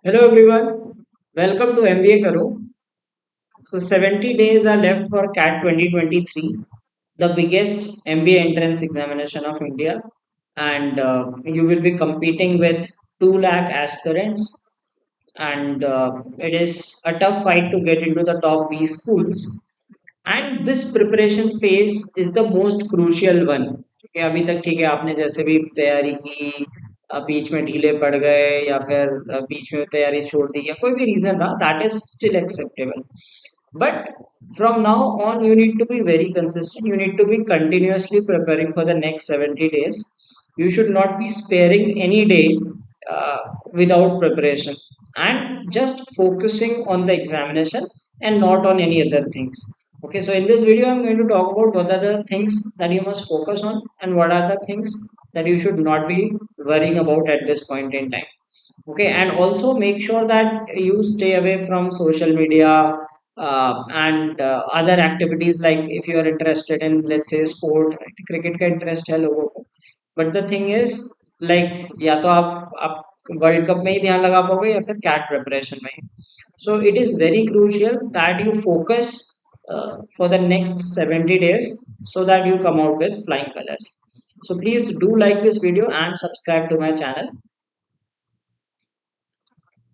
Hello everyone, welcome to MBA Karo. So 70 days are left for CAT 2023, the biggest MBA entrance examination of India, and you will be competing with 2 lakh aspirants, and it is a tough fight to get into the top B schools. And this preparation phase is the most crucial one. ठीक है, अभी तक ठीक है, आपने जैसे भी तैयारी की, बीच में ढीले पड़ गए या फिर बीच में तैयारी छोड़ दी या कोई भी रीजन रहा, that is still acceptable. But from now on, you need to be very consistent. You need to be continuously preparing for the next 70 days. You should not be sparing any day uh, without preparation and just focusing on the examination and not on any other things. Okay, so in this video, I'm going to talk about what are the things that you must focus on and what are the things that you should not be worrying about at this point in time. Okay, and also make sure that you stay away from social media and other activities, like if you are interested in, let's say, sport, right? Cricket का interest है लोगों को, but the thing is, like, या तो आप world cup में ही ध्यान लगा पाओगे या फिर कैट प्रिपरेशन में ही। So it is very crucial that you focus for the next 70 days so that you come out with flying colors. So please do like this video and subscribe to my channel.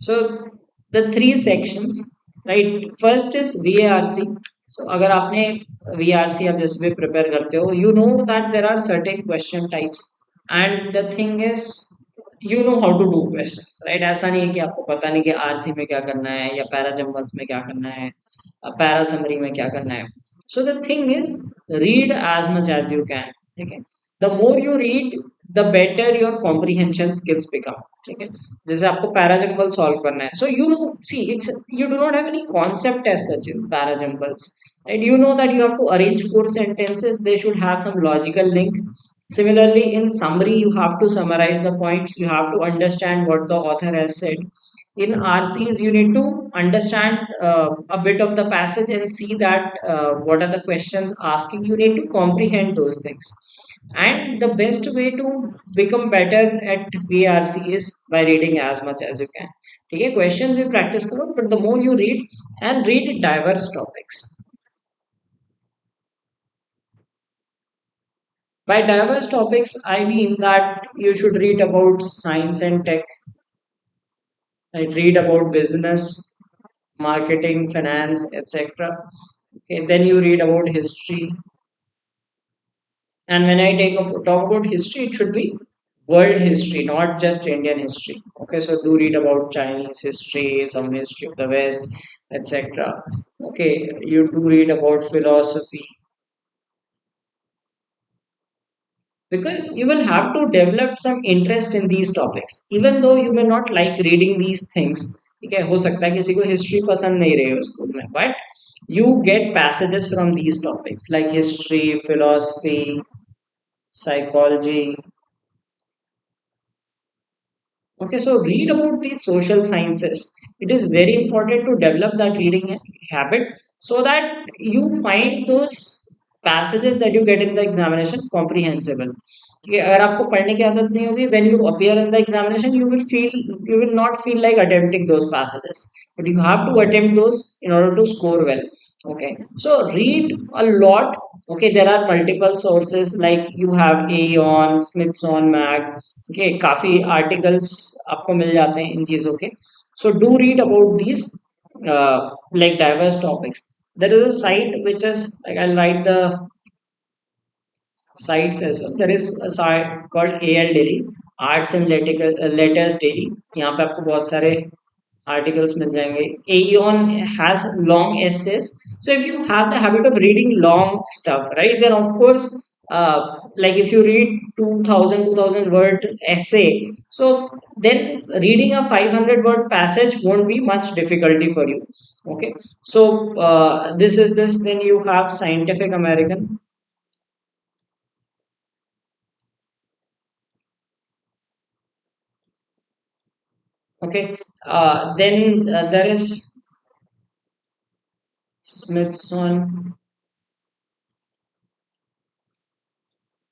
So the three sections, right? First is VARC. So अगर आपने VARC आप जैसे भी prepare करते हो, you know that there are certain question types, and the thing is, you know how to do questions, right? ऐसा नहीं है कि आपको पता नहीं कि RC में क्या करना है या पैरा जंबल्स में क्या करना है, पैरा समरी में क्या करना है. So the thing is, read as much as you can. ठीक है, the more you read, the better your comprehension skills become. ठीक है, जैसे आपको पैराजम्बल सॉल्व करना है, so you know, see, it's, you do not have any concept as such in parajumbles, right? You know that you have to arrange four sentences, they should have some logical link. Similarly, in summary, you have to summarize the points, you have to understand what the author has said. In RCs, you need to understand a bit of the passage and see that what are the questions asking. You need to comprehend those things, and the best way to become better at VRC is by reading as much as you can. ठीक है, questions भी practice करो, but the more you read and read diverse topics. By diverse topics, I mean that you should read about science and tech, right? Read about business, marketing, finance, etc. Okay, then you read about history, and when I talk about history, it should be world history, not just Indian history. Okay, so do read about Chinese history, some history of the West, etc. Okay, you do read about philosophy, because you will have to develop some interest in these topics, even though you may not like reading these things. ठीक है, हो सकता है किसी को history पसंद नहीं रही हो स्कूल में, but you get passages from these topics like history, philosophy, psychology. Okay, so read about these social sciences. It is very important to develop that reading habit so that you find those passages that you get in the examination comprehensible. कि अगर आपको पढ़ने की आदत नहीं होगी, when you appear in the examination, you will not feel like attempting those passages, but you have to attempt those in order to score well. Okay, so read a lot. Okay, there are multiple sources, like you have Aeon, Smithson Mag. Okay, काफी articles आपको मिल जाते हैं इन चीजों के. So do read about these like diverse topics. There is a site which is, like, I'll write the sites as well. There is a site called AL Daily, Arts and Letters Daily. यहाँ पे आपको बहुत सारे articles मिल जाएंगे. Aeon has long essays. So if you have the habit of reading long stuff, right, then of course, like if you read 2000 word essay, so then reading a 500 word passage won't be much difficulty for you. Okay, so this is this. Then you have Scientific American. Okay, then there is Smithson.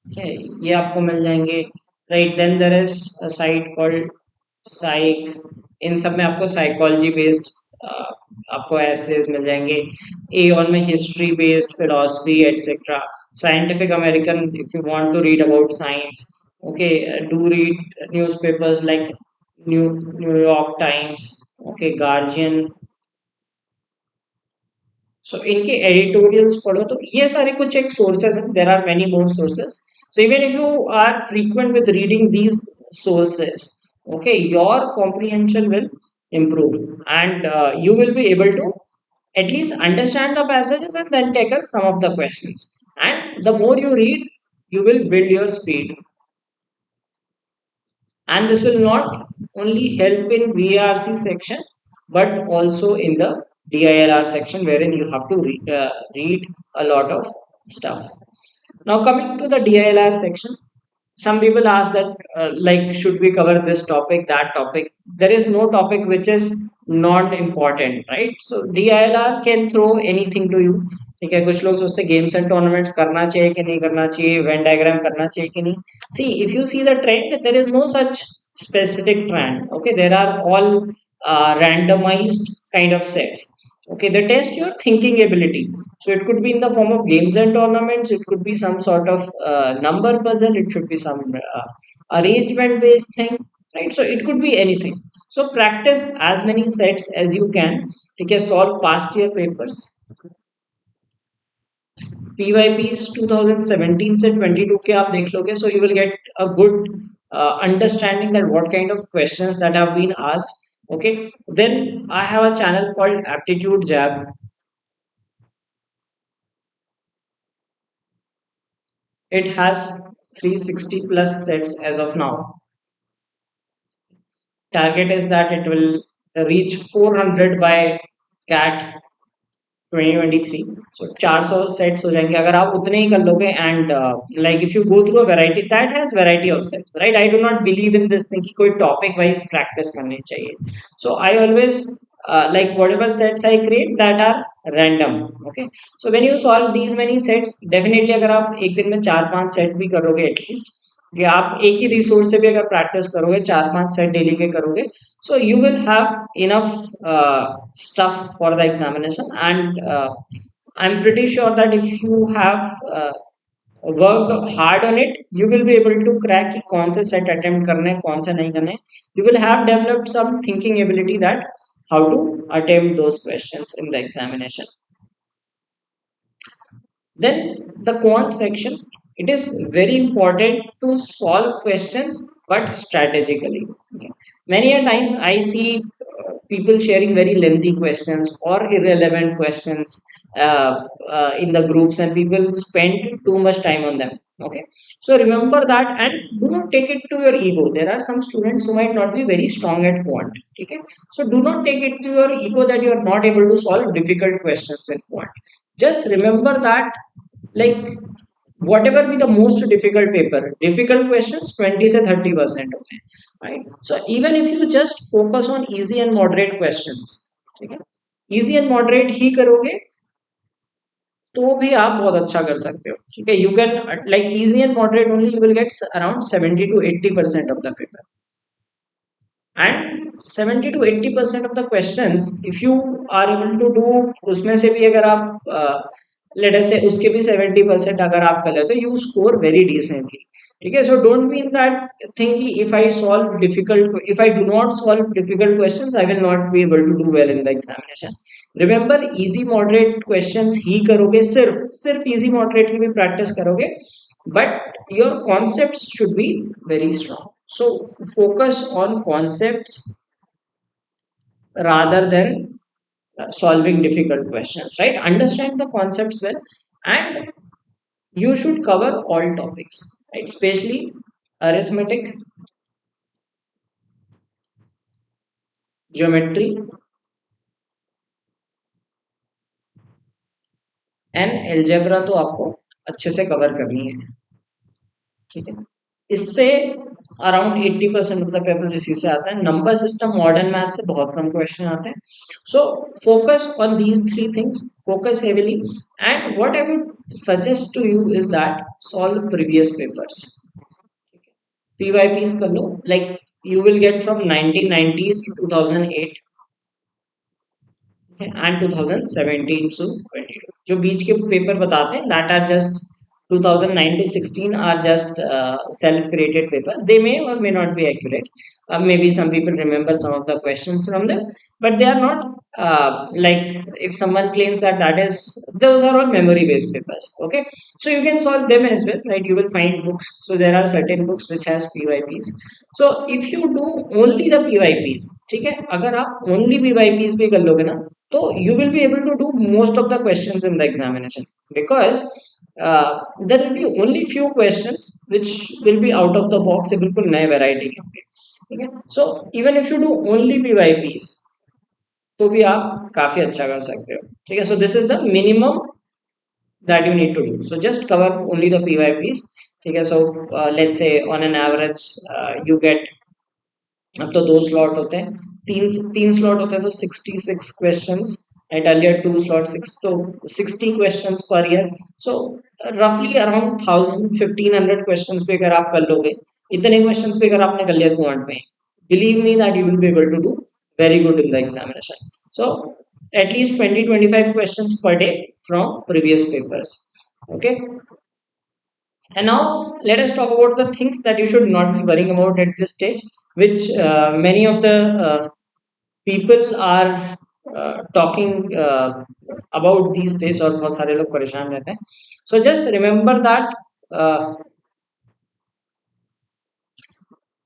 Okay, ये आपको मिल जाएंगे, right? Then there is a site called Psych. इन सब में आपको psychology based आपको essays मिल जाएंगे. Aeon में history based philosophy etcetera. Scientific American if you want to read about science. Okay, do read newspapers like New York Times, okay, Guardian. सो इनके editorials पढ़ो तो ये सारे कुछ एक सोर्सेस हैं. There are many more sources. So even if you are frequent with reading these sources, okay, your comprehension will improve, and you will be able to at least understand the passages and then tackle some of the questions. And the more you read, you will build your speed, and this will not only help in VRC section but also in the DILR section, wherein you have to read a lot of stuff. Now coming to the DILR section, some people ask that like should we cover this topic, that topic. There is no topic which is not important, right? So DILR can throw anything to you. ठीक है, कुछ लोग सोचते हैं games and tournaments करना चाहिए कि नहीं करना चाहिए, वेन डायग्राम करना चाहिए कि नहीं. See if you see the trend, there is no such specific trend. Okay, there are all randomized kind of sets. Okay, they test your thinking ability. So it could be in the form of games and tournaments, it could be some sort of number puzzle, it should be some arrangement based thing, right? So it could be anything. So practice as many sets as you can. Okay, solve past year papers. PYPs 2017 से 22 के आप देख लोगे, so you will get a good understanding that what kind of questions that have been asked. Okay, then I have a channel called Aptitude Jab. It has 360 plus sets as of now. Target is that it will reach 400 by CAT 2023. So 400 sets हो जाएंगे अगर आप उतने ही कर लोगे. And like if you go through a variety, that has variety of sets, right? I do not believe in this thing कि कोई टॉपिक वाइज प्रैक्टिस करनी चाहिए. So I always like whatever sets I create that are random. Okay, so when you solve these many sets, definitely अगर आप एक दिन में 4-5 set भी करोगे एटलीस्ट, कि आप एक ही रिसोर्स से भी अगर प्रैक्टिस करोगे, 4-5 सेट डेली के करोगे, so you will have enough stuff for the examination. And I'm pretty sure that if you have worked hard on it, you will be able to crack कि कौन से set attempt करने हैं, कौन से नहीं करने हैं. You will have developed some thinking ability that how to attempt those questions in the examination. Then the quant section, it is very important to solve questions but strategically. Okay. Many a times I see people sharing very lengthy questions or irrelevant questions in the groups, and people spend too much time on them. Okay, so remember that, and do not take it to your ego. There are some students who might not be very strong at quant. Okay, so do not take it to your ego that you are not able to solve difficult questions in quant. Just remember that, like, whatever be the most difficult paper, difficult questions 20 से 30% होते हैं, right? So even if you just focus on easy and moderate questions, ठीक है, easy and moderate ही करोगे तो भी आप बहुत अच्छा कर सकते हो. ठीक है, you can like easy and moderate only you will get around 70 to 80% of the paper. And 70 to 80% of the questions, if you are able to do, उसमें से भी अगर आप let us say उसके भी 70% अगर आप कर लेते हो, you score very decently. ठीक है, so don't be in that thing कि if I do not solve difficult questions, I will not be able to do well in the examination. Remember, easy moderate questions ही करोगे, सिर्फ easy moderate की भी practice करोगे, but your concepts should be very strong. So focus on concepts rather than solving difficult questions, right? Understand the concepts well, and you should cover all topics, right? Especially arithmetic, geometry, and algebra तो आपको अच्छे से cover करनी है. ठीक है, इससे around 80% of the paper इसी से आता है. नंबर सिस्टम मॉडर्न मैथ से बहुत कम क्वेश्चन आते हैं. So focus on these 3 things, focus heavily. And what I would suggest to you is that solve previous papers. PYPs कर लो. लाइक you will get from 1990s to 2008 and 2017 to 22. जो बीच के paper बताते हैं that are just 2009 to 16 are just self-created papers. They may or may not be accurate. Maybe some people remember some of the questions from them, but they are not like if someone claims that that is those are all memory-based papers. Okay, so you can solve them as well, right? You will find books. So there are certain books which has PYPs. So if you do only the PYPs, ठीक है? अगर आप only PYPs भी कर लोगे ना, so you will be able to do most of the questions in the examination because there will be only few questions which will be out of the box ये बिल्कुल नए variety के होंगे ठीक है so even if you do only PYPs तो भी आप काफी अच्छा कर सकते हो ठीक है so this is the minimum that you need to do so just cover only the PYPs ठीक है so let's say on an average you get अब तो दो स्लॉट होते हैं तीन तीन स्लॉट होते हैं तो 66 questions at earlier to slot six तो 60 क्वेश्चंस पर ईयर सो रफली अराउंड 1000 1500 क्वेश्चंस पे अगर आप कर लोगे इतने क्वेश्चंस पे अगर आपने कर लिया क्वांट में believe me that you will be able to do very good in the examination so at least 20-25 questions per day from previous papers okay and now let us talk about the things that you should not be worrying about at this stage, which many of the people are talking about these days और बहुत सारे लोग परेशान रहते हैं. So just remember that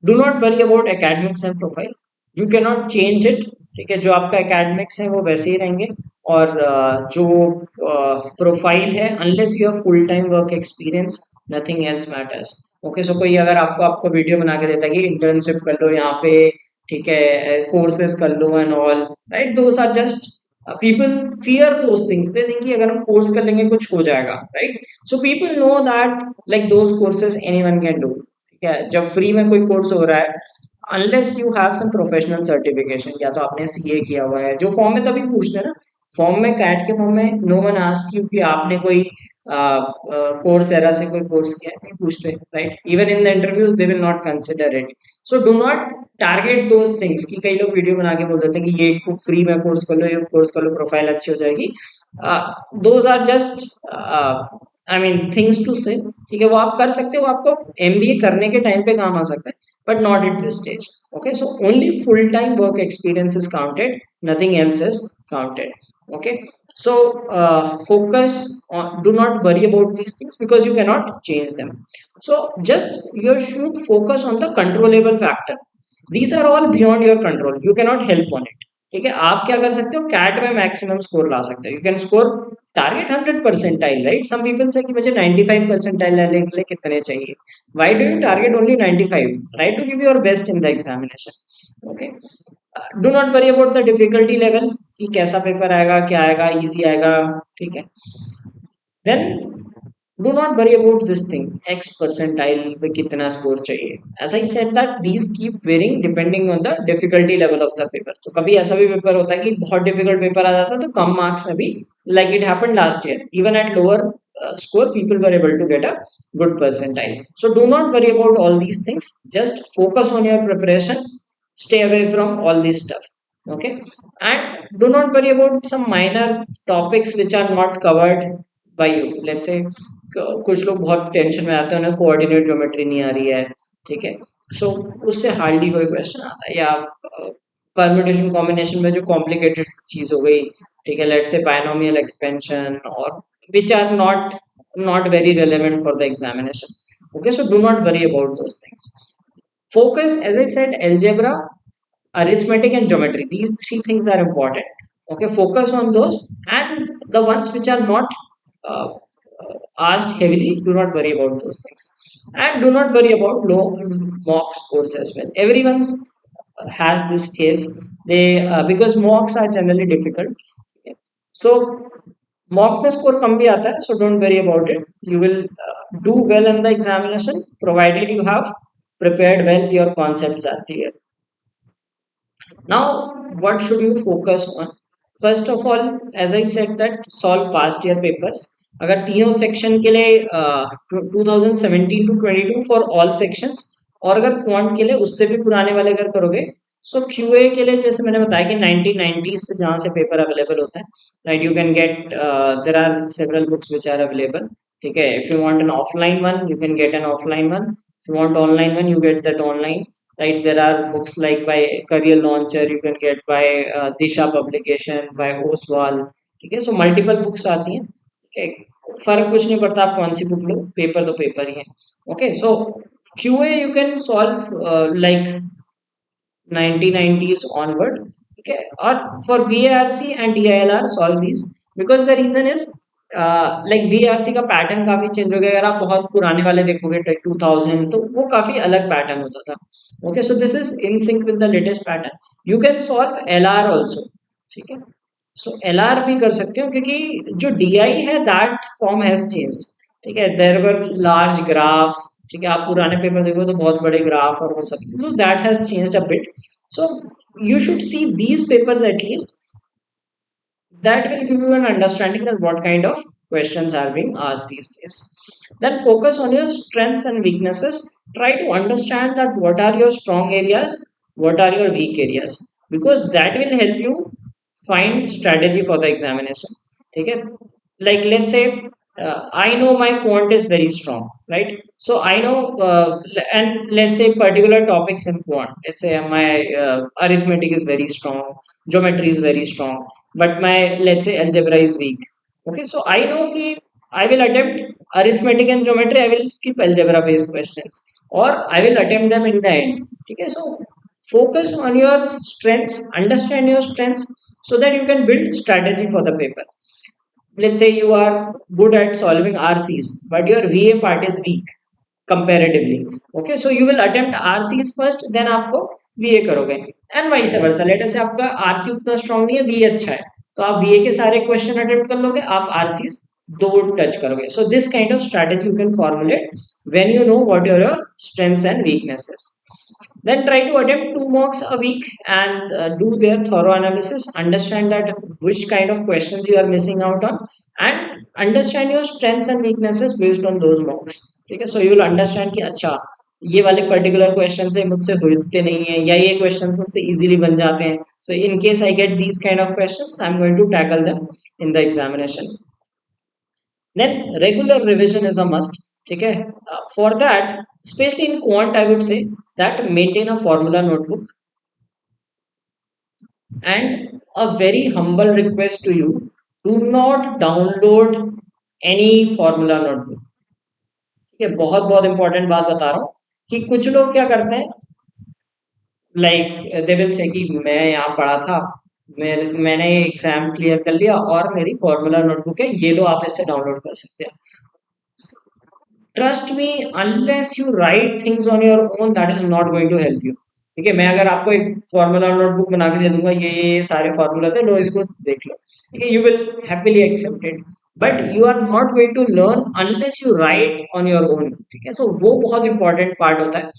do not worry about academics and profile. You cannot change it. ठीक है जो आपका एकेडमिक्स है वो वैसे ही रहेंगे और जो प्रोफाइल है unless you have full time work experience nothing else matters okay so कोई अगर आपको आपको वीडियो बना के देता है कि इंटर्नशिप कर लो यहाँ पे ठीक है कोर्सेज कर लो and all right those are just people fear those things they think कि अगर हम कोर्स कर लेंगे कुछ हो जाएगा right so people know that like those courses anyone can do ठीक है जब फ्री में कोई कोर्स हो रहा है unless you have some professional certification या तो आपने सीए किया हुआ है जो फॉर्म में तभी पूछते हैं ना फॉर्म में कैट के फॉर्म में नो वन आस्क यू कि आपने कोई कोर्स एरा से कोई कोर्स किया नहीं पूछते right even in the interviews they will not consider it so do not target those things कि कई लोग वीडियो बना के बोल देते हैं कि ये फ्री में कोर्स कर लो ये कोर्स कर लो प्रोफाइल अच्छी हो जाएगी those are just I mean things to say ठीक है वो आप कर सकते हो आपको एमबीए करने के टाइम पे काम आ सकता है but not at this stage okay so only full time work experience is counted nothing else is counted okay so focus on do not worry about these things because you cannot change them so just you should focus on the controllable factor these are all beyond your control you cannot help on it ठीक है आप क्या कर सकते हो cat में maximum score ला सकते हो you can score target 100 percentile right some people say कि मुझे 95 परसेंटाइल लेने के लिए कितने चाहिए why do you target only 95 try to give your best in the examination okay do not worry about the difficulty level कि कैसा paper आएगा क्या आएगा इजी आएगा ठीक है then do not worry about this thing x percentile पे कितना स्कोर चाहिए as I said that these keep varying depending on the difficulty level of the paper तो कभी ऐसा भी पेपर होता है कि बहुत डिफिकल्ट पेपर आ जाता है तो कम मार्क्स में भी like it happened last year even at lower score people were able to get a good percentile so do not worry about all these things just focus on your preparation stay away from all this stuff okay and do not worry about some minor topics which are not covered by you let's say कुछ लोग बहुत tension में आते हैं उन्हें coordinate geometry नहीं आ रही है ठीक है सो उससे हार्डली कोई क्वेश्चन आता है या परम्यूटेशन कॉम्बिनेशन में जो कॉम्प्लिकेटेड चीज हो गई ठीक है लेट्स से बायनोमियल एक्सपेंशन और which are not very relevant for the examination okay so do not worry about those things focus as I said algebra arithmetic and geometry these three things are important okay focus on those and the ones which are not uh, asked heavily do not worry about those things and do not worry about low mock scores as well everyone's has this case they because mocks are generally difficult okay. So mock में score कम भी आता है so don't worry about it you will do well in the examination provided you have prepared well your concepts are clear now what should you focus on first of all as I said that solve past year papers अगर तीनों section के लिए 2017 to 22 for all sections और अगर quant के लिए उससे भी पुराने वाले अगर करोगे, सो क्यूए के लिए जैसे मैंने बताया कि 1990 से जहाँ से पेपर अवेलेबल होता है, right, you can get, there are several books which are available, ठीक है। If you want an offline one you can get an offline one, if you want online one you get that online, right? There are books like by career launcher, you can get by disha publication, by oswal, ठीक है। So multiple books आती हैं, ठीक है, फर्क कुछ नहीं पड़ता आप कौन सी बुक लो, पेपर तो पेपर ही है। Okay, so QA you can solve like 1990s onward, okay, or for VARC and DILR solve these, because the reason is like VARC का पैटर्न काफी चेंज हो गया, अगर आप बहुत पुराने वाले देखोगे 2000 तो वो काफी अलग पैटर्न होता था। Okay, so this is in sync with the latest pattern. You can solve LR also, ठीक है। सो LR भी कर सकते हो क्योंकि जो DI है दैट फॉर्म हैज चेंज्ड, ठीक है। देयर वर लार्ज ग्राफ्स, ठीक है, आप पुराने पेपर देखो तो बहुत बड़े ग्राफ और वो सब, so that has changed a bit, so you should see these papers at least, that will give you an understanding of what kind of questions are being asked these days. Then focus on your strengths and weaknesses. Try to understand that what are your strong areas, what are your weak areas, because that will help you find strategy for the examination, okay? Like let's say I know my quant is very strong, right? So I know, and let's say particular topics in quant, let's say my arithmetic is very strong, geometry is very strong, but my, let's say, algebra is weak. Okay, so I know ki I will attempt arithmetic and geometry, I will skip algebra based questions, or I will attempt them in the end. Okay, so focus on your strengths, understand your strengths, so that you can build strategy for the paper. Let's say you are good at solving RCs, but your VA part is weak comparatively. Okay, so you will attempt RCs first, then आपको VA करोगे, and vice versa. Let us say आपका RC उतना strong नहीं है, VA अच्छा है, तो आप VA के सारे question attempt कर लोगे, आप RCs दो touch करोगे. So this kind of strategy you can formulate when you know what are your strengths and weaknesses. Then try to attempt 2 mocks a week and do their thorough analysis, understand that which kind of questions you are missing out on, and understand your strengths and weaknesses based on those mocks, ठीक है। So you will understand कि अच्छा ये वाले particular question से मुझसे होते नहीं है, या ये क्वेश्चंस मुझसे इजीली बन जाते हैं, so in case I get these kind of questions I am going to tackle them in the examination. Then regular revision is a must, ठीक है। For that, especially in quant, I would say that maintain a formula notebook, and a very humble request to you, do not download any formula notebook, ठीक है। बहुत बहुत important बात बता रहा हूँ कि कुछ लोग क्या करते हैं, लाइक दे विल से कि मैं यहाँ पढ़ा था, मैंने एग्जाम क्लियर कर लिया और मेरी फॉर्मूला नोटबुक है, ये लो आप इससे डाउनलोड कर सकते हैं। Trust me, unless you write things on your own, that is not going to help you, ठीक है। मैं अगर आपको एक फॉर्मूला नोटबुक बना के दे दूंगा, ये सारे फॉर्मूला थे, लो इसको देख लो, ठीक है, you will happily accept it, but you are not going to learn unless you write on your own, ठीक है। सो वो बहुत इंपॉर्टेंट पार्ट होता है।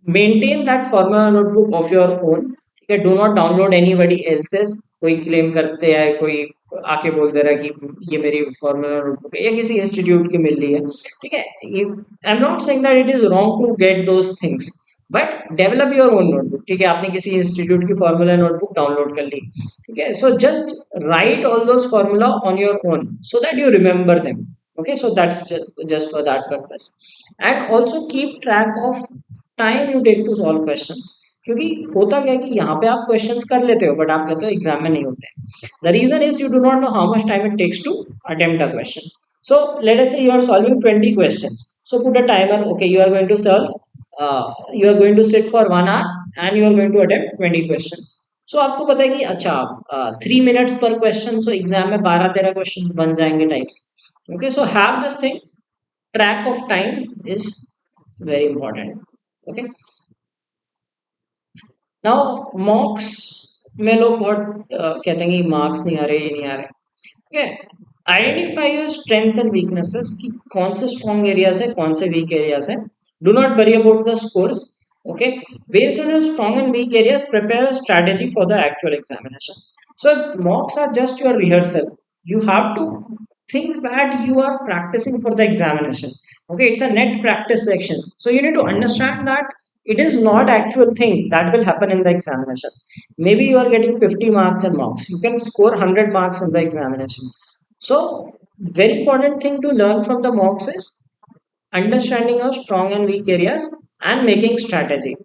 Maintain that formula notebook of your own, ठीक है। Do not download anybody else's, कोई claim करते हैं, कोई आके बोल दे रहा है कि ये मेरी फॉर्मूला नोटबुक है, या किसी इंस्टीट्यूट की मिल रही है, ठीक है। I am not saying that it is wrong to get those things, but develop your own notebook, ठीक है। आपने किसी इंस्टीट्यूट की फॉर्मूला नोटबुक डाउनलोड कर ली, ठीक है। So just right all those formula on your own so that you remember them, okay, so that's just for that purpose. And also keep track of time you take to solve questions, क्योंकि होता क्या है कि यहाँ पे आप questions कर लेते हो बट आप कहते हो एग्जाम में नहीं होते। The reason is you do not know how much time it takes to attempt a question. So let us say you are solving 20 questions, so put a timer, okay, you are going to solve, you are going to sit for 1 hour and you are going to attempt 20 questions. So आपको पता है कि अच्छा 3 minutes पर question, so exam में 12-13 question बन जाएंगे types. Okay, so have this thing, track of time is very important, okay। Now मॉक्स में लोग बहुत कहते हैं कि मार्क्स नहीं आ रहे, ये नहीं आ रहे, ठीक है। Identify your strengths and weaknesses, कि कौन से स्ट्रॉन्ग एरियाज है, कौन से वीक एरियाज है। Do not worry about the scores, okay, based on your strong and weak areas prepare a strategy for the actual examination. So mocks are just your rehearsal, you have to think that you are practicing for the examination. Okay, it's a net practice section. So you need to understand that it is not actual thing that will happen in the examination. Maybe you are getting 50 marks in mocks. You can score 100 marks in the examination. So very important thing to learn from the mocks is understanding of strong and weak areas and making strategy.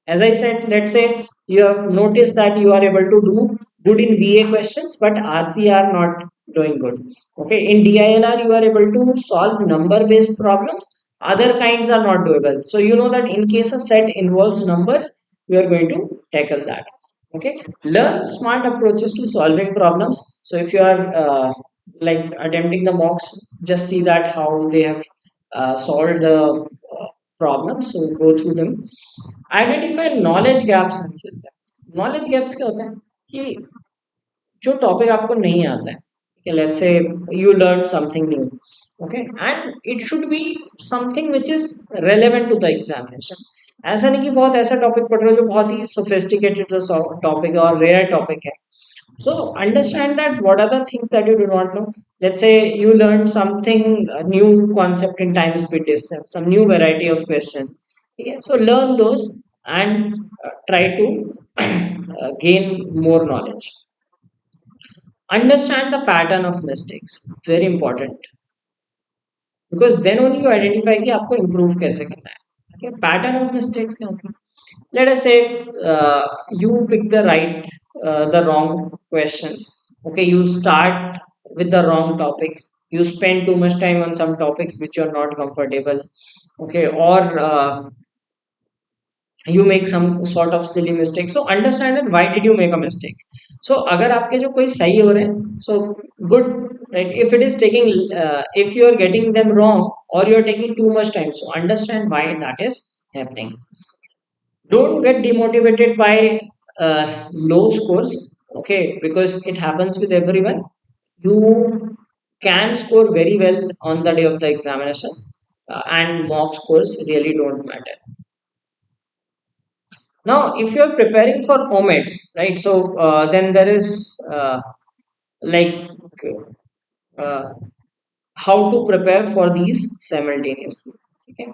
As I said, let's say you have noticed that you are able to do good in VA questions but RC are not doing good. Okay, in DILR you are able to solve number based problems, other kinds are not doable. So you know that in case a set involves numbers, you are going to tackle that. Okay, learn smart approaches to solving problems. So if you are like attempting the mocks, just see that how they have solved the problems, so go through them. Identify knowledge gaps and fill them. Knowledge gaps क्या होता है कि जो topic आपको नहीं आता है, ठीक है, let's say you learn something new, okay, and it should be something which is relevant to the examination. ऐसा नहीं कि बहुत ऐसा टॉपिक पढ़ रहे हो जो बहुत ही सोफिस्टिकेटेड टॉपिक है और रेयर टॉपिक है. So understand that what are the things that you do not know. Let's say you learned something new concept in time speed distance, some new variety of question. Okay, so learn those and try to gain more knowledge. Understand the pattern of mistakes. Very important, because then only you identify कि आपको improve कैसे करना है. Okay, pattern of mistakes क्या होती है? Let us say you pick the wrong questions. Okay, you start with the wrong topics, you spend too much time on some topics which you are not comfortable. Okay, or you make some sort of silly mistake. So understand that why did you make a mistake. So अगर आपके जो कोई सही हो रहे हैं, so good, right? If it is taking if you are getting them wrong or you are taking too much time, so understand why that is happening. Don't get demotivated by low scores. Okay, because it happens with everyone. You can score very well on the day of the examination, and mock scores really don't matter. Now if you're preparing for omets, right, so then there is like uh, how to prepare for these simultaneously. Okay,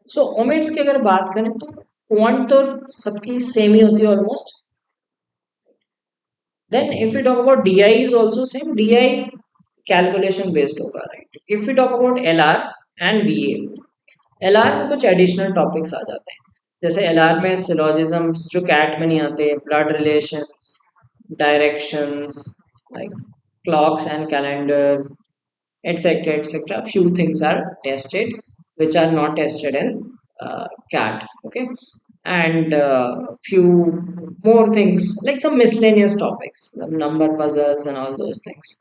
so omets की अगर बात करें तो quant तो सबकी same ही होती है almost. Then if we talk about DI is also same. DI calculation based होगा, right? If we talk about LR and VA, LR में कुछ additional topics आ जाते हैं. जैसे LR में syllogisms जो CAT में नहीं आते, blood relations, directions, like clocks and calendar, etc., etc. Few things are tested which are not tested in CAT. Okay, and few more things like some miscellaneous topics, some number puzzles and all those things,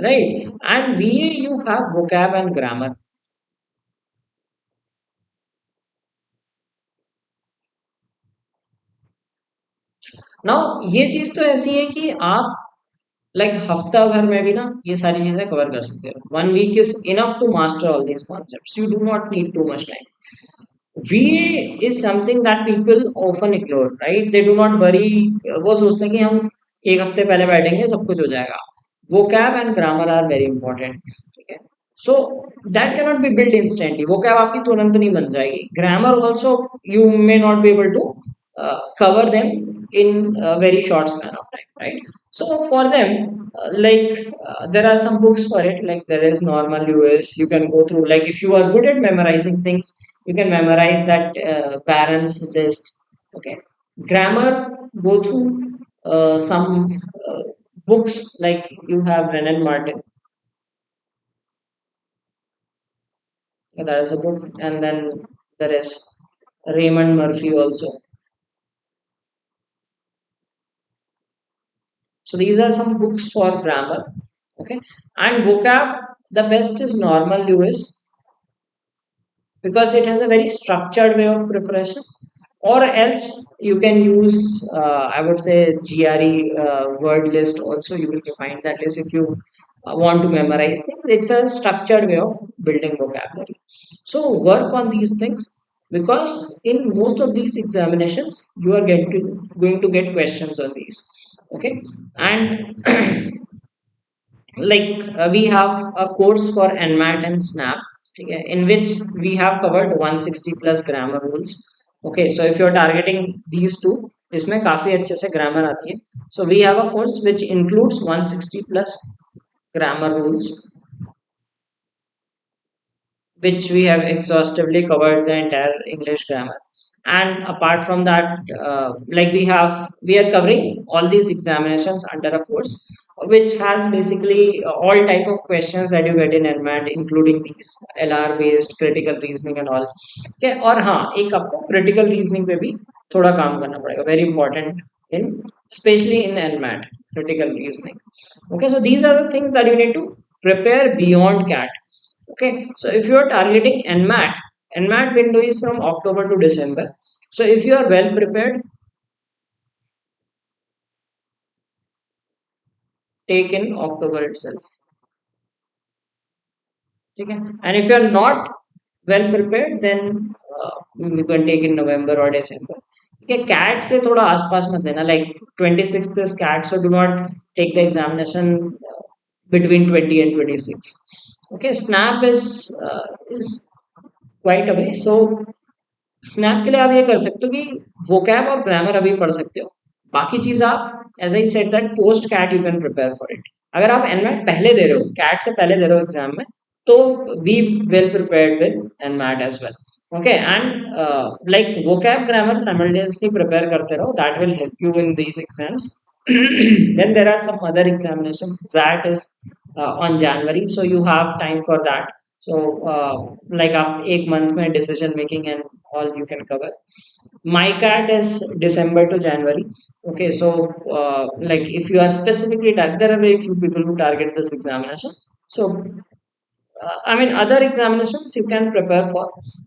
right? And VA you have vocab and grammar. Now ये चीज तो ऐसी है कि आप like हफ्ता भर में भी ना ये सारी चीजें कवर कर सकते हो. 1 week is enough to master all these concepts. You do not need too much time. VA is something that people often ignore, right? They do not worry. वो सोचते हैं कि हम एक हफ्ते पहले बैठेंगे सब कुछ हो जाएगा. Vocab and grammar are very important. ठीक है, so that cannot be built instantly. Vocab आपकी तुरंत नहीं बन जाएगी. Grammar also you may not be able to cover them in a very short span of time, right? So for them, there are some books for it. Like there is normal US. You can go through. Like if you are good at memorizing things, you can memorize that parents list. Okay, grammar, go through some books like you have Renan Martin. That is a book, and then there is Raymond Murphy also. So these are some books for grammar. Okay, and vocab, the best is normal US because it has a very structured way of preparation. Or else you can use I would say GRE word list also. You will find that list if you want to memorize things. It's a structured way of building vocabulary. So work on these things, because in most of these examinations you are going to get questions on these. Okay, and we have a course for NMAT and SNAP, okay, in which we have covered 160 plus grammar rules. Okay, so if you're targeting these two, इसमें काफी अच्छे से grammar आती है. So we have a course which includes 160 plus grammar rules, which we have exhaustively covered the entire English grammar. And apart from that, we are covering all these examinations under a course, which has basically all type of questions that you get in NMAT, including these LR based critical reasoning and all. Okay, और हाँ एक आपको critical reasoning पे भी थोड़ा काम करना पड़ेगा. Very important in especially in NMAT critical reasoning. Okay, so these are the things that you need to prepare beyond CAT. Okay, so if you are targeting NMAT window is from October to December. So if you are well prepared, take in October itself. Okay, and if you are not well prepared, then you can take in November or December. Okay, CAT से थोड़ा आसपास मत देना, like 26th is CAT, so do not take the examination between 20 and 26. Okay, SNAP is quite away, so snap के लिए आप ये कर सकते हो कि वोकैब और ग्रामर अभी पढ़ सकते हो. बाकी चीज आप as I said that post CAT you can prepare for it. अगर आप एनमैट पहले दे रहे हो, कैट से पहले दे रहे हो एग्जाम में, तो be well prepared with NMAT as well. Okay, and like vocab grammar simultaneously prepare करते रहो, that will help you in these exams. Then there are some other examinations that is on January, so you have time for that. So like आप एक month में decision making and all you can cover. My cat is December to January. Okay, so like if you are specifically there are very few people who target this examination. So I mean other examinations you can prepare for,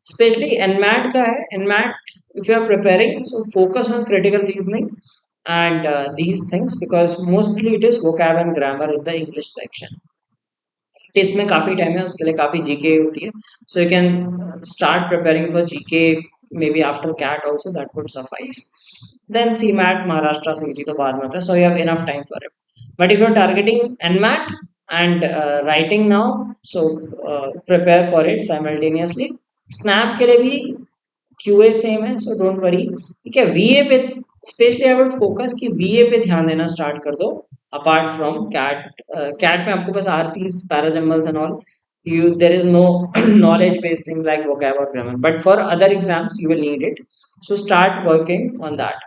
especially NMAT का है. NMAT if you are preparing, so focus on critical reasoning and these things, because mostly it is vocab and grammar in the English section. Test में काफी time है, उसके लिए काफी GK होती है. So you can start preparing for GK maybe after CAT also, that would suffice. Then CMAT Maharashtra CET तो बाद में होता है, so you have enough time for it. But if you are targeting NMAT and writing now, so prepare for it simultaneously. SNAP के लिए भी QA same है, so don't worry. ठीक है, वीए पे स्पेशली आई वुड फोकस कि वीए पे ध्यान देना स्टार्ट कर दो. अपार्ट फ्रॉम कैट, कैट में आपको बस RCs parajumbles and all, you there is no knowledge based things like vocab or grammar, but for other exams you will need it, so start working on that.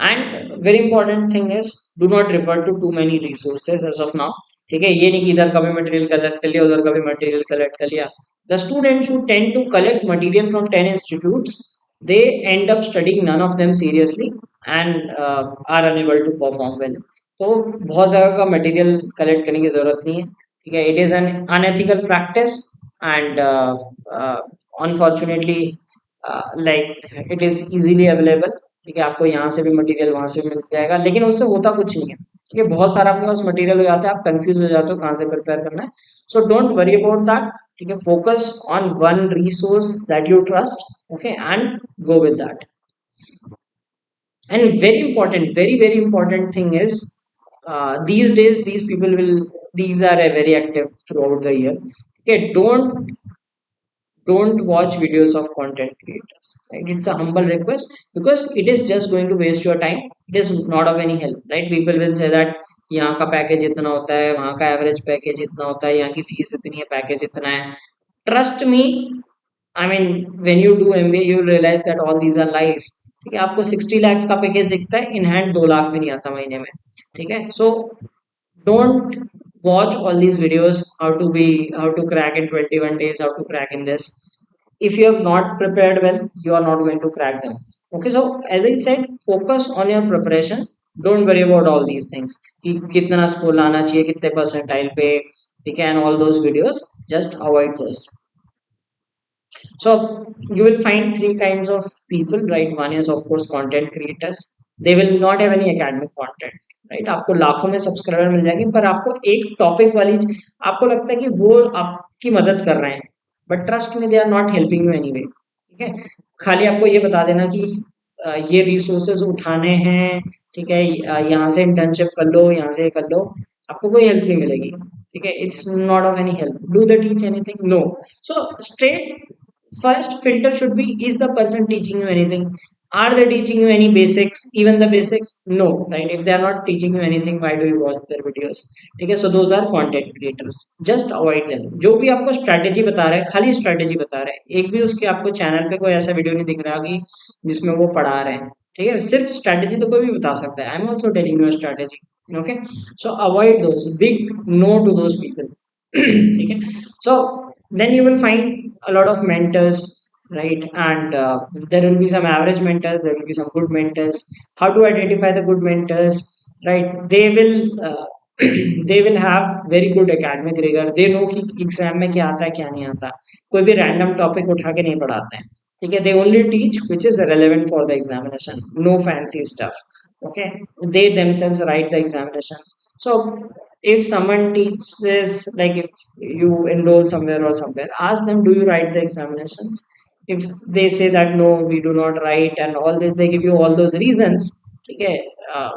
And very important thing is, do not refer to too many resources as of now. ठीक है, ये नहीं कि इधर का भी material collect कर लिया, उधर का भी मटेरियल कलेक्ट कर लिया. The students who tend to collect material from 10 institutes, they end up studying none of them seriously and are unable to perform well. तो बहुत जगह का मटेरियल कलेक्ट करने की जरूरत नहीं है. ठीक है, it is an unethical practice and unfortunately like it is easily available. ठीक है, आपको यहाँ से भी मटेरियल वहां से भी मिल जाएगा, लेकिन उससे होता कुछ नहीं है. ठीक है, बहुत सारा आपके पास मटेरियल हो जाता है, आप कंफ्यूज हो जाते हो कहाँ से प्रिपेयर करना है. So don't worry about that. ठीक है, focus on one resource that you trust. Okay, and go with that. And very important thing is, these days these people will, these are very active throughout the year. Okay, don't watch videos of content creators, right? It's a humble request, because it is just going to waste your time. It is not of any help, right? People will say that यहाँ का package इतना होता है, वहाँ का average package इतना होता है, यहाँ की फीस इतनी है, पैकेज इतना है. Trust me, I mean, when you do MBA, you will realize that all these are lies. ठीक है, आपको 60 lakhs का पैकेज दिखता है, इन हैंड 2 लाख भी नहीं आता महीने में. ठीक है, so don't watch all these videos, how to crack in 21 days, how to crack in this. If you have not prepared well, you are not going to crack them. Okay, so as I said, focus on your preparation. Don't worry about all these things कि कितना score लाना चाहिए, कितने percentile पे. ठीक है, and all those videos, just avoid those. So you will find three kinds of people, right? One is of course content creators. They will not have any academic content, right? आपको लाखों में subscriber मिल जाएंगे, पर आपको एक topic वाली, आपको लगता है कि वो आपकी मदद कर रहे हैं, but trust me they are not helping you anyway. ठीक है, खाली आपको ये बता देना कि ये रिसोर्सेज उठाने हैं. ठीक है, यहाँ से इंटर्नशिप कर लो, यहाँ से कर लो. आपको कोई हेल्प नहीं मिलेगी, ठीक है, it's not of any help. Do they teach anything? No. So straight first filter should be, is the person teaching you anything? Are they teaching you any basics, even the basics? No, right? If they are not teaching you anything, why do you watch their videos? ठीक है, so those are content creators, just avoid them. जो भी आपको strategy बता रहे हैं, खाली strategy बता रहे हैं, एक भी उसके आपको चैनल पे कोई ऐसा वीडियो नहीं दिख रहा कि जिसमें वो पढ़ा रहे हैं, ठीक है, सिर्फ स्ट्रैटेजी तो कोई भी बता सकता है. I am also telling you strategy. Okay, so avoid those, big no to those people. ठीक है, so then you will find a lot of mentors, right? And there will be some average mentors, there will be some good mentors. How to identify the good mentors, right? They will they will have very good academic rigor. They know कि exam में क्या आता है क्या नहीं आता. कोई भी रैंडम टॉपिक उठा के नहीं पढ़ाते हैं, ठीक है. They only teach which is relevant for the examination, no fancy stuff. Okay, they themselves write the examinations. So if someone teaches, like if you enroll somewhere or somewhere, ask them, do you write the examinations? If they say that no, we do not write and all this, they give you all those reasons, okay, uh,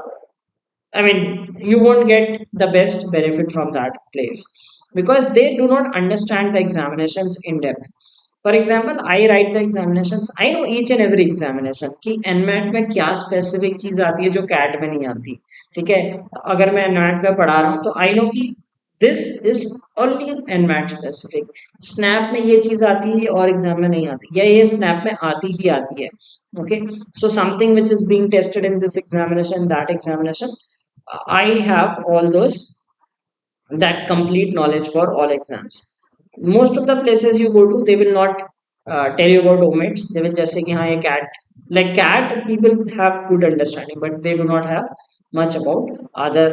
I mean, you won't get the best benefit from that place because they do not understand the examinations in depth. For example, I write the examinations. I know each and every examination कि NMAT में क्या specific चीज आती है जो CAT में नहीं आती. ठीक है, अगर मैं NMAT में पढ़ा रहा हूँ तो I know कि this is only NMAT specific. SNAP में ये चीज आती है और एग्जाम में नहीं आती, या ये SNAP में आती ही आती है. Okay, so something which is being tested in this examination, that examination, I have all those, that complete knowledge for all exams. Most of the places you go to, they will not tell you about OMETs. They will just say, "हाँ, ये CAT." Like CAT, people have good understanding, but they do not have much about other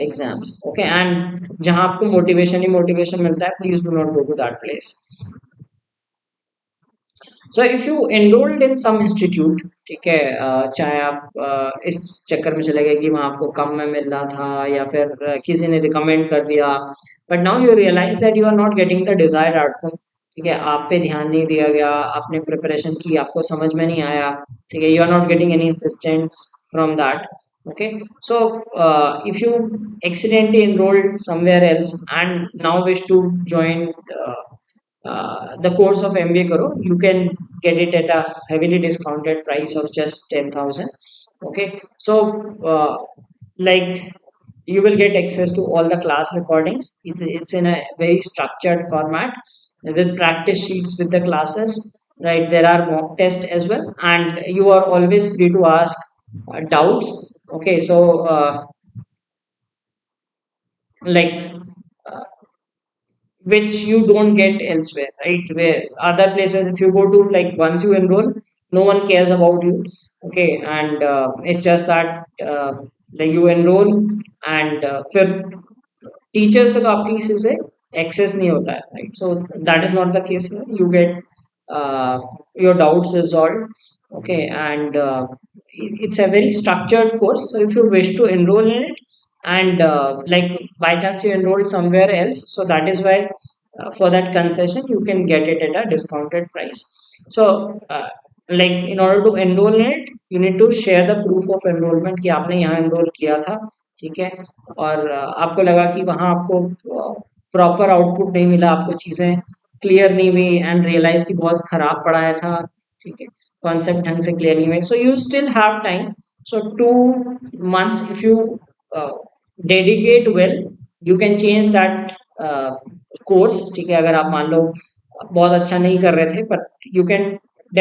exams. Okay, and जहाँ आपको motivation ही motivation मिलता है, please do not go to that place. So if you enrolled in some institute, ठीक है, चाहे आप इस चक्कर में चले गए कि वहाँ आपको कम में मिल रहा था या फिर किसी ने रिकमेंड कर दिया, but now you realise that you are not getting the desired outcome. ठीक है, आप पे ध्यान नहीं दिया गया, आपने प्रिपरेशन की, आपको समझ में नहीं आया, ठीक है, you are not getting any assistance from that. Okay, so if you accidentally enrolled somewhere else and now wish to join the course of MBA karo, you can get it at a heavily discounted price of just 10,000. Okay, so like you will get access to all the class recordings. It's in a very structured format with practice sheets with the classes. Right, there are mock tests as well, and you are always free to ask doubts. Okay, so like uh, which you don't get elsewhere, right? Where other places, if you go to, like once you enroll, no one cares about you. Okay, and it's just that like you enroll and फिर teacher से तो आपकी किसी से access नहीं होता है, right? So that is not the case. You get your doubts resolved. Okay, and it's a very structured course. So if you wish to enroll in it, and like by chance you enrolled somewhere else, so that is why for that concession you can get it at a discounted price. So like in order to enroll in it, you need to share the proof of enrollment कि आपने यहाँ enroll किया था, ठीक है, और आपको लगा कि वहाँ आपको प्रॉपर आउटपुट नहीं मिला, आपको चीज़ें क्लियर नहीं हुई, एंड रियलाइज कि बहुत खराब पढ़ाया था, ठीक है, कॉन्सेप्ट ढंग से क्लियर नहीं हुए. So you still have time. So 2 months, if you dedicate well, you can change that course. ठीक है, अगर आप मान लो बहुत अच्छा नहीं कर रहे थे, but you can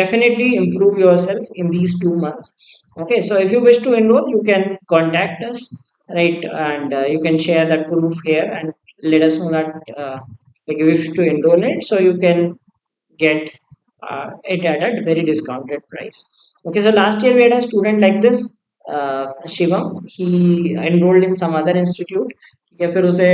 definitely improve yourself in these 2 months. Okay, so if you wish to enroll, you can contact us, right? And you can share that proof here and let us know that like you wish to enroll it, so you can get it at a very discounted price. Okay, so last year we had a student like this, Shivam. He enrolled in some other institute. या फिर उसे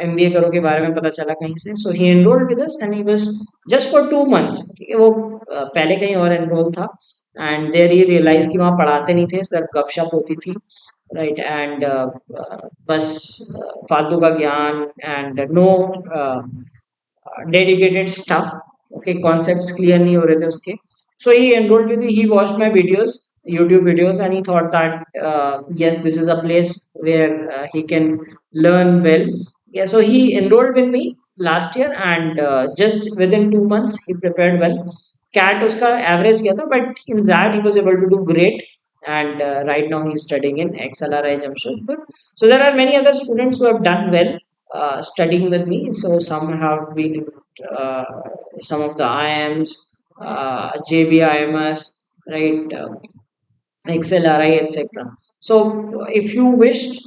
MBA करो के बारे में पता चला कहीं से, so he enrolled with us and he was just for 2 months. ठीक है, वो पहले कहीं और एनरोल था, एंड देयर ही रियलाइज कि वहाँ पढ़ाते नहीं थे, सिर्फ गपशप होती थी, राइट? एंड बस फालतू का ज्ञान and no dedicated stuff. Okay, concepts clear नहीं हो रहे थे उसके, So he enrolled with me. He watched my videos, YouTube videos, and he thought that yes, this is a place where he can learn well. Yeah, so he enrolled with me last year, and just within 2 months he prepared well. CAT उसका average गया था, but in that he was able to do great. And right now he's studying in XLRI Jamshedpur. So there are many other students who have done well studying with me. So some have been uh, some of the IMs, JBIMS, right, XLRI, etc. So if you wished,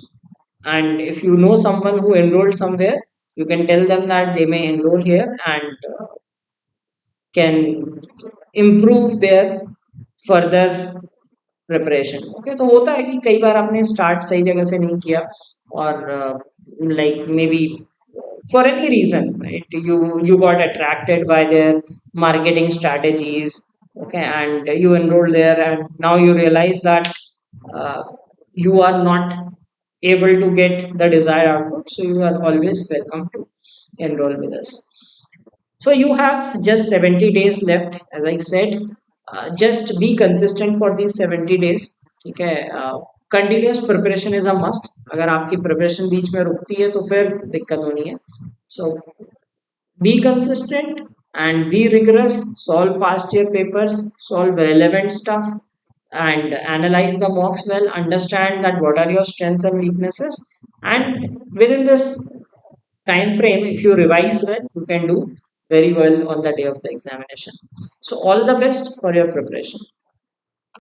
and if you know someone who enrolled somewhere, you can tell them that they may enroll here and can improve their further preparation. Okay, तो होता है कि कई बार आपने start सही जगह से नहीं किया, और like maybe for any reason, right, you got attracted by their marketing strategies, okay, and you enrolled there, and now you realize that uh, you are not able to get the desired output, so you are always welcome to enroll with us. So you have just 70 days left, as I said. Just be consistent for these 70 days. ठीक है, continuous preparation is a must. अगर आपकी preparation बीच में रुकती है तो फिर दिक्कत होनी है. सो be consistent and be rigorous. Solve past year papers, solve relevant stuff, and analyze the mocks well. Understand that what are your strengths and weaknesses, and within this time frame, if you revise well, you can do very well on the day of the examination. So all the best for your preparation.